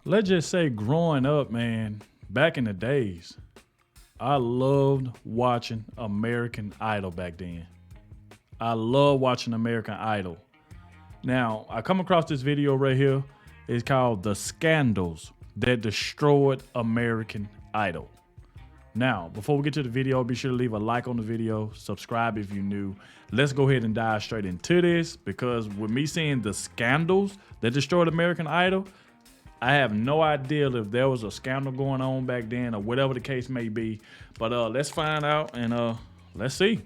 let's just say growing up, man, back in the days, I loved watching American Idol back then. I love watching American Idol. Now, I come across this video right here. It's called The Scandals That Destroyed American Idol. Now, before we get to the video, be sure to leave a like on the video, subscribe if you're new. Let's go ahead and dive straight into this, because with me seeing the scandals that destroyed American Idol, I have no idea if there was a scandal going on back then or whatever the case may be. But let's find out and let's see.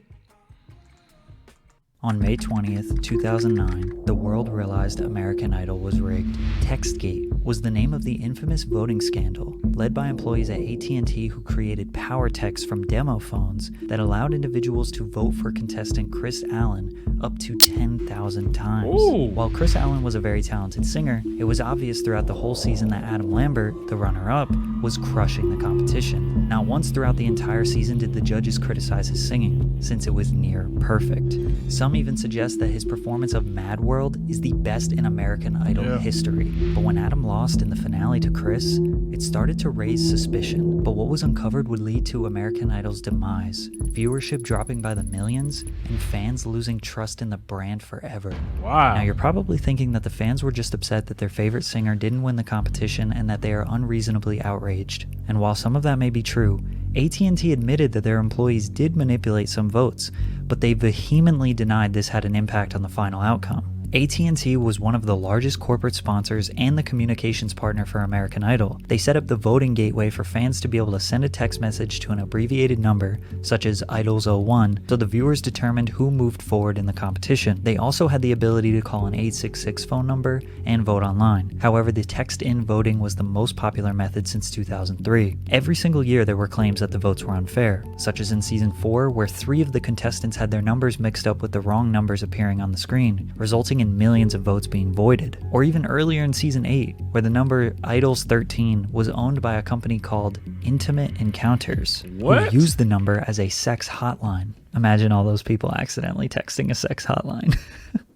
On May 20th, 2009, the world realized American Idol was rigged. TextGate was the name of the infamous voting scandal led by employees at AT&T who created power texts from demo phones that allowed individuals to vote for contestant Chris Allen up to 10,000 times. Ooh. While Chris Allen was a very talented singer, it was obvious throughout the whole season that Adam Lambert, the runner-up, was crushing the competition. Not once throughout the entire season did the judges criticize his singing, since it was near perfect. Some even suggest that his performance of Mad World is the best in American Idol history. But when Adam lost in the finale to Chris, it started to raise suspicion. But what was uncovered would lead to American Idol's demise, viewership dropping by the millions, and fans losing trust in the brand forever. Wow. Now you're probably thinking that the fans were just upset that their favorite singer didn't win the competition and that they are unreasonably outraged. And while some of that may be true, AT&T admitted that their employees did manipulate some votes, but they vehemently denied this had an impact on the final outcome. AT&T was one of the largest corporate sponsors and the communications partner for American Idol. They set up the voting gateway for fans to be able to send a text message to an abbreviated number, such as IDOLS01, so the viewers determined who moved forward in the competition. They also had the ability to call an 866 phone number and vote online. However, the text-in voting was the most popular method since 2003. Every single year there were claims that the votes were unfair, such as in season 4, where 3 of the contestants had their numbers mixed up with the wrong numbers appearing on the screen, resulting in millions of votes being voided. Or even earlier in season 8, where the number Idols 13 was owned by a company called Intimate Encounters, who used the number as a sex hotline. Imagine all those people accidentally texting a sex hotline.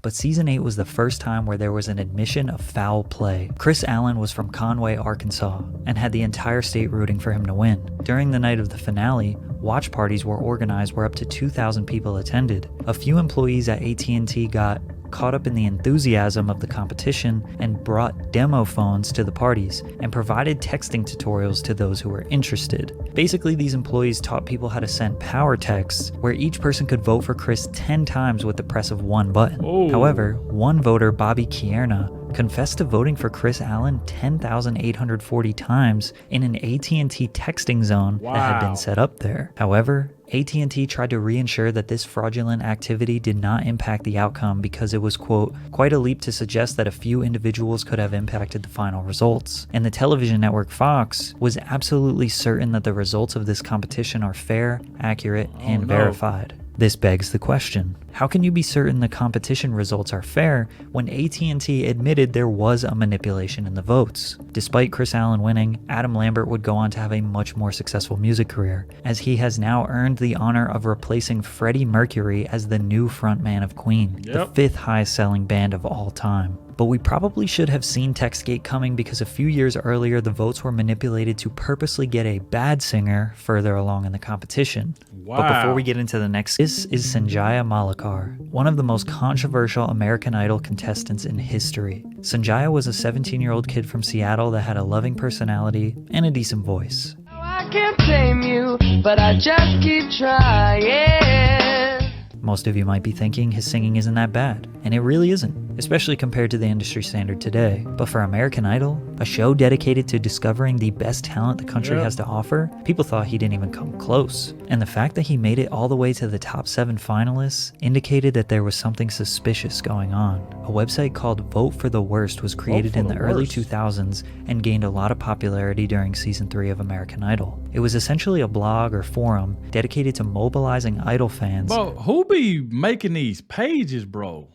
But season 8 was the first time where there was an admission of foul play. Chris Allen was from Conway, Arkansas, and had the entire state rooting for him to win. During the night of the finale, watch parties were organized where up to 2,000 people attended. A few employees at AT&T got caught up in the enthusiasm of the competition and brought demo phones to the parties and provided texting tutorials to those who were interested. Basically, these employees taught people how to send power texts where each person could vote for Chris 10 times with the press of one button. However, one voter, Bobby Kierna, confessed to voting for Chris Allen 10,840 times in an AT&T texting zone that had been set up there. However, AT&T tried to reassure that this fraudulent activity did not impact the outcome because it was, quote, quite a leap to suggest that a few individuals could have impacted the final results. And the television network Fox was absolutely certain that the results of this competition are fair, accurate, and verified. This begs the question, how can you be certain the competition results are fair when AT&T admitted there was a manipulation in the votes? Despite Chris Allen winning, Adam Lambert would go on to have a much more successful music career, as he has now earned the honor of replacing Freddie Mercury as the new frontman of Queen, the 5th highest selling band of all time. But we probably should have seen TextGate coming because a few years earlier the votes were manipulated to purposely get a bad singer further along in the competition. But before we get into the next, this is Sanjaya Malakar, one of the most controversial American Idol contestants in history. Sanjaya was a 17-year-old kid from Seattle that had a loving personality and a decent voice. I can't tame you, but I just keep trying. Most of you might be thinking his singing isn't that bad, and it really isn't, especially compared to the industry standard today. But for American Idol, a show dedicated to discovering the best talent the country has to offer, people thought he didn't even come close. And the fact that he made it all the way to the top 7 finalists indicated that there was something suspicious going on. A website called Vote for the Worst was created in the early 2000s and gained a lot of popularity during season 3 of American Idol. It was essentially a blog or forum dedicated to mobilizing Idol fans. But who be making these pages, bro?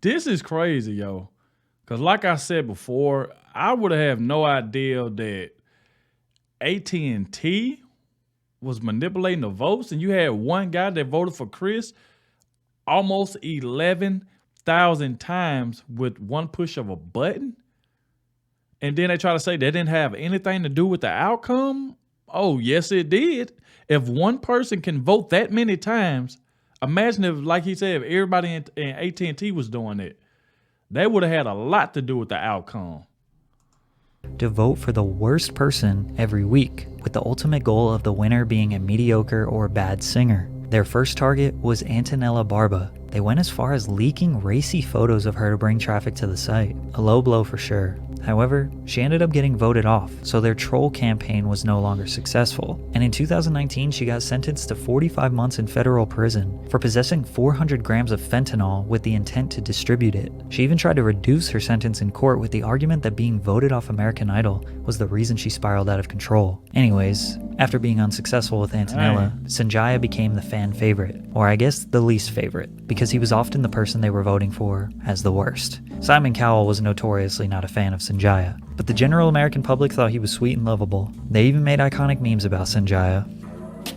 This is crazy, yo. Because like I said before, I would have no idea that AT&T was manipulating the votes, and you had one guy that voted for Chris almost 11,000 times with one push of a button. and then they try to say that didn't have anything to do with the outcome. Oh, yes, it did. If one person can vote that many times, imagine if, like he said, if everybody in AT&T was doing it, they would have had a lot to do with the outcome. To vote for the worst person every week, with the ultimate goal of the winner being a mediocre or bad singer. Their first target was Antonella Barba. They went as far as leaking racy photos of her to bring traffic to the site. A low blow for sure. However, she ended up getting voted off, so their troll campaign was no longer successful. And in 2019, she got sentenced to 45 months in federal prison for possessing 400 grams of fentanyl with the intent to distribute it. She even tried to reduce her sentence in court with the argument that being voted off American Idol was the reason she spiraled out of control. Anyways, after being unsuccessful with Antonella, Sanjaya became the fan favorite, or I guess the least favorite, because he was often the person they were voting for as the worst. Simon Cowell was notoriously not a fan of Sanjaya, but the general American public thought he was sweet and lovable. They even made iconic memes about Sanjaya.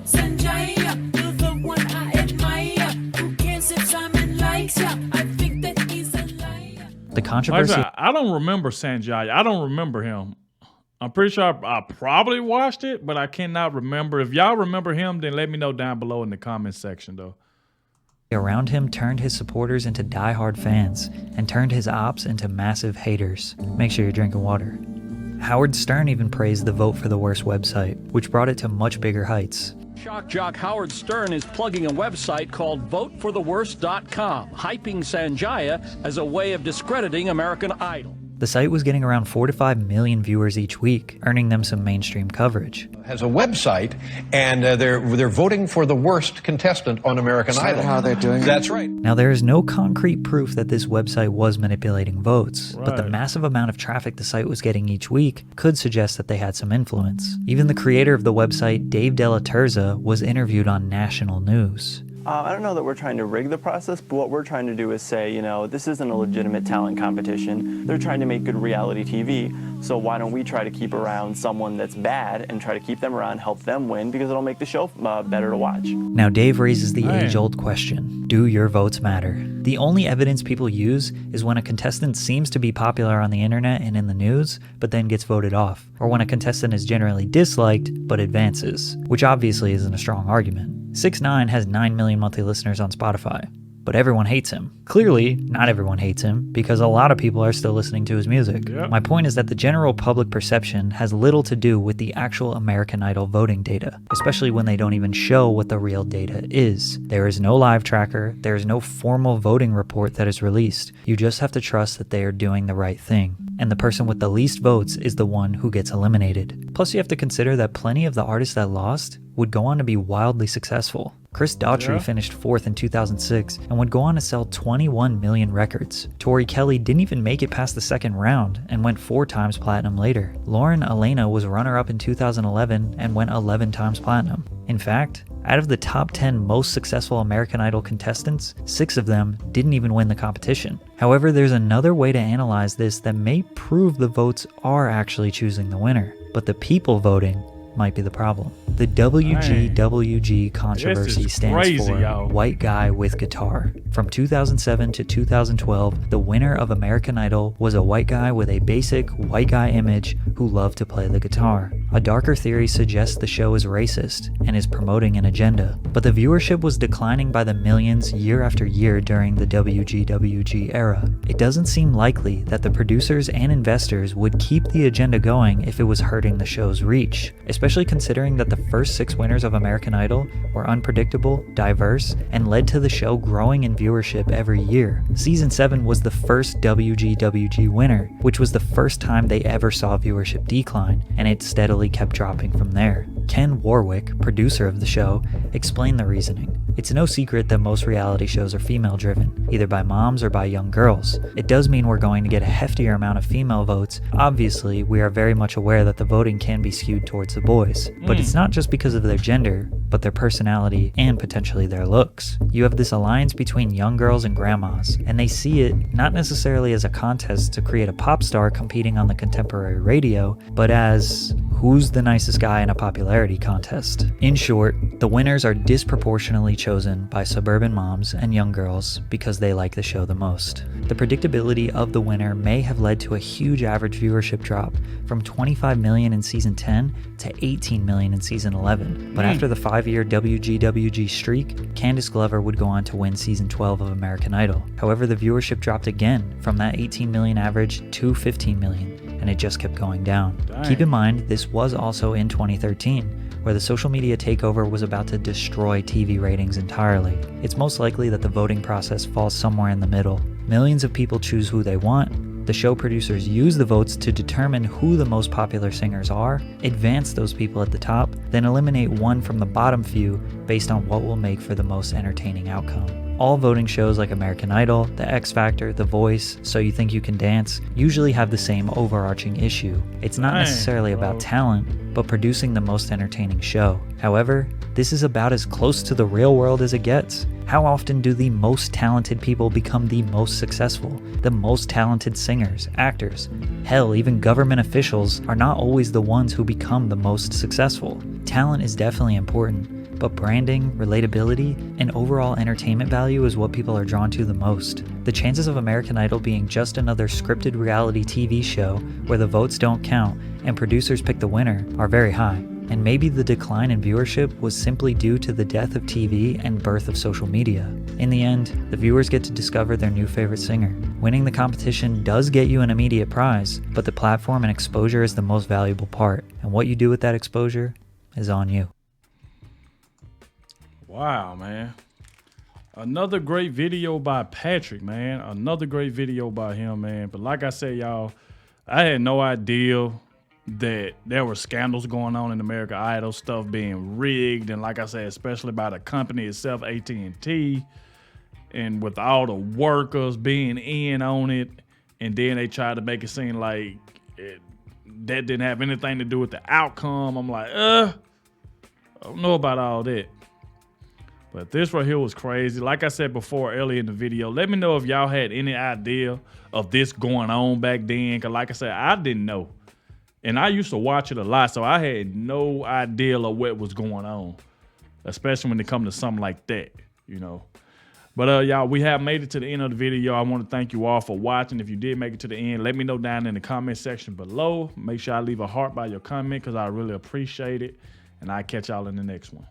Sanjaya, you're the one I admire. Who cares if Simon likes ya? I think that he's a liar. The controversy. I don't remember Sanjaya. I don't remember him. I'm pretty sure I probably watched it, but I cannot remember. If y'all remember him, then let me know down below in the comments section, though. Around him turned his supporters into diehard fans and turned his ops into massive haters. Make sure you're drinking water. Howard Stern even praised the Vote for the Worst website, which brought it to much bigger heights. Shock jock Howard Stern is plugging a website called votefortheworst.com, hyping Sanjaya as a way of discrediting American Idol. The site was getting around 4 to 5 million viewers each week, earning them some mainstream coverage. Has a website, and they're voting for the worst contestant on American Idol. How they're doing it? That's right. Now, there is no concrete proof that this website was manipulating votes, but the Right. massive amount of traffic the site was getting each week could suggest that they had some influence. Even the creator of the website, Dave Della Terza, was interviewed on national news. I don't know that we're trying to rig the process, but what we're trying to do is say, you know, this isn't a legitimate talent competition. They're trying to make good reality TV, so why don't we try to keep around someone that's bad and try to keep them around, help them win, because it'll make the show better to watch. Now, Dave raises the age-old question, do your votes matter? The only evidence people use is when a contestant seems to be popular on the internet and in the news, but then gets voted off, or when a contestant is generally disliked, but advances, which obviously isn't a strong argument. 6ix9ine has 9 million monthly listeners on Spotify, but everyone hates him. Clearly, not everyone hates him, because a lot of people are still listening to his music. Yep. My point is that the general public perception has little to do with the actual American Idol voting data, especially when they don't even show what the real data is. There is no live tracker, there is no formal voting report that is released. You just have to trust that they are doing the right thing. And the person with the least votes is the one who gets eliminated. Plus, you have to consider that plenty of the artists that lost would go on to be wildly successful. Chris Daughtry finished 4th in 2006 and would go on to sell 21 million records. Tori Kelly didn't even make it past the second round and went 4 times platinum later. Lauren Elena was runner-up in 2011 and went 11 times platinum. In fact, out of the top 10 most successful American Idol contestants, 6 of them didn't even win the competition. However, there's another way to analyze this that may prove the votes are actually choosing the winner, but the people voting might be the problem. The WGWG controversy This is stands crazy, for yo. White Guy with Guitar. From 2007 to 2012, the winner of American Idol was a white guy with a basic white guy image who loved to play the guitar. A darker theory suggests the show is racist and is promoting an agenda, but the viewership was declining by the millions year after year during the WGWG era. It doesn't seem likely that the producers and investors would keep the agenda going if it was hurting the show's reach, especially considering that the first 6 winners of American Idol were unpredictable, diverse, and led to the show growing in viewership every year. Season 7 was the first WGWG winner, which was the first time they ever saw viewership decline, and it steadily kept dropping from there. Ken Warwick, producer of the show, explained the reasoning. It's no secret that most reality shows are female-driven, either by moms or by young girls. It does mean we're going to get a heftier amount of female votes. Obviously, we are very much aware that the voting can be skewed towards the boys, but it's not just because of their gender, but their personality and potentially their looks. You have this alliance between young girls and grandmas, and they see it not necessarily as a contest to create a pop star competing on the contemporary radio, but as who's the nicest guy in a popularity contest. In short, the winners are disproportionately chosen by suburban moms and young girls because they like the show the most. The predictability of the winner may have led to a huge average viewership drop from 25 million in season 10 to 18 million in season 11. But after the 5-year WGWG streak, Candice Glover would go on to win season 12 of American Idol. However, the viewership dropped again from that 18 million average to 15 million, and it just kept going down. Dang. Keep in mind, this was also in 2013, where the social media takeover was about to destroy TV ratings entirely. It's most likely that the voting process falls somewhere in the middle. Millions of people choose who they want. The show producers use the votes to determine who the most popular singers are, advance those people at the top, then eliminate one from the bottom few based on what will make for the most entertaining outcome. All voting shows like American Idol, The X Factor, The Voice, So You Think You Can Dance usually have the same overarching issue. It's not necessarily about talent, but producing the most entertaining show. However, this is about as close to the real world as it gets. How often do the most talented people become the most successful? The most talented singers, actors, hell, even government officials are not always the ones who become the most successful. Talent is definitely important, but branding, relatability, and overall entertainment value is what people are drawn to the most. The chances of American Idol being just another scripted reality TV show where the votes don't count and producers pick the winner are very high. And maybe the decline in viewership was simply due to the death of TV and birth of social media. In the end, the viewers get to discover their new favorite singer. Winning the competition does get you an immediate prize, but the platform and exposure is the most valuable part, and what you do with that exposure is on you. Wow, man. Another great video by Patrick, man. Another great video by him, man. But like I said, y'all, I had no idea that there were scandals going on in American Idol, stuff being rigged, and like I said, especially by the company itself, AT&T, and with all the workers being in on it, and then they tried to make it seem like that didn't have anything to do with the outcome. I'm like, I don't know about all that. But this right here was crazy. Like I said before earlier in the video, let me know if y'all had any idea of this going on back then, because like I said, I didn't know. And I used to watch it a lot, so I had no idea of what was going on, especially when it comes to something like that, you know. But y'all, we have made it to the end of the video. I want to thank you all for watching. If you did make it to the end, let me know down in the comment section below. Make sure I leave a heart by your comment because I really appreciate it. And I'll catch y'all in the next one.